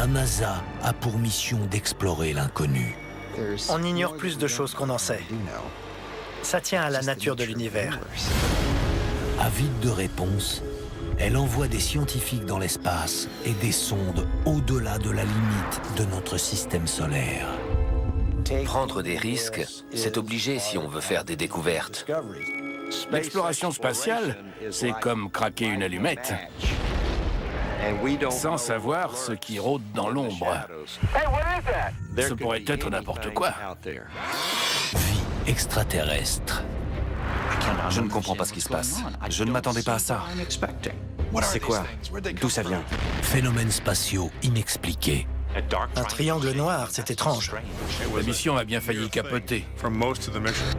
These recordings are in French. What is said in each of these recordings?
La NASA a pour mission d'explorer l'inconnu. On ignore plus de choses qu'on en sait. Ça tient à la nature de l'univers. Avide de réponses, elle envoie des scientifiques dans l'espace et des sondes au-delà de la limite de notre système solaire. Prendre des risques, c'est obligé si on veut faire des découvertes. L'exploration spatiale, c'est comme craquer une allumette, sans savoir ce qui rôde dans l'ombre. Ce pourrait être n'importe quoi. Vie extraterrestre. Je ne comprends pas ce qui se passe. Je ne m'attendais pas à ça. C'est quoi? D'où ça vient? Phénomènes spatiaux inexpliqués. Un triangle noir, c'est étrange. La mission a bien failli capoter.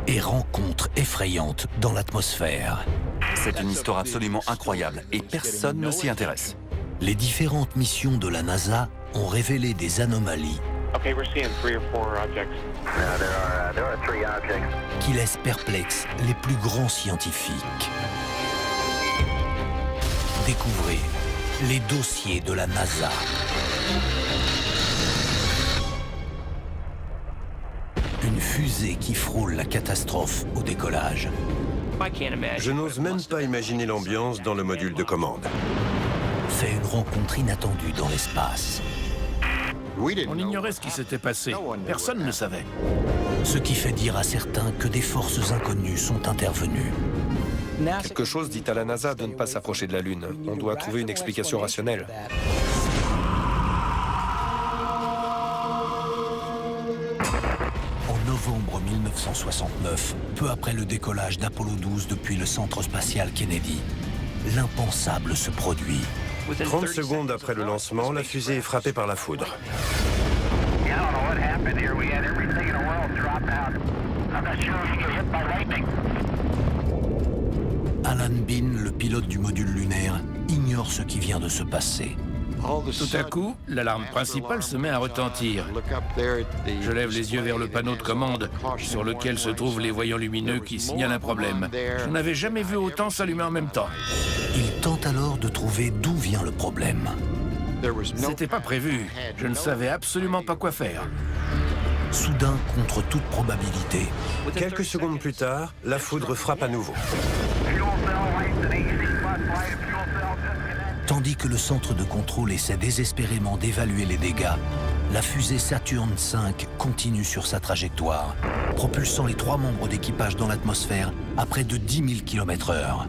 Et rencontres effrayantes dans l'atmosphère. C'est une histoire absolument incroyable et personne ne s'y intéresse. Les différentes missions de la NASA ont révélé des anomalies qui laissent perplexes les plus grands scientifiques. Découvrez les dossiers de la NASA. Une fusée qui frôle la catastrophe au décollage. Je n'ose même pas imaginer l'ambiance dans le module de commande. Fait une rencontre inattendue dans l'espace. On ignorait ce qui s'était passé. Personne ne savait. Ce qui fait dire à certains que des forces inconnues sont intervenues. Quelque chose dit à la NASA de ne pas s'approcher de la Lune. On doit trouver une explication rationnelle. En novembre 1969, peu après le décollage d'Apollo 12 depuis le centre spatial Kennedy, l'impensable se produit. 30 secondes après le lancement, la fusée est frappée par la foudre. Alan Bean, le pilote du module lunaire, ignore ce qui vient de se passer. Tout à coup, l'alarme principale se met à retentir. Je lève les yeux vers le panneau de commande sur lequel se trouvent les voyants lumineux qui signalent un problème. Je n'avais jamais vu autant s'allumer en même temps. Il tente alors de trouver d'où vient le problème. C'était pas prévu. Je ne savais absolument pas quoi faire. Soudain, contre toute probabilité, Quelques secondes plus tard, la foudre frappe à nouveau. tandis que le centre de contrôle essaie désespérément d'évaluer les dégâts, la fusée Saturn V continue sur sa trajectoire, propulsant les 3 membres d'équipage dans l'atmosphère à près de 10 000 km/h.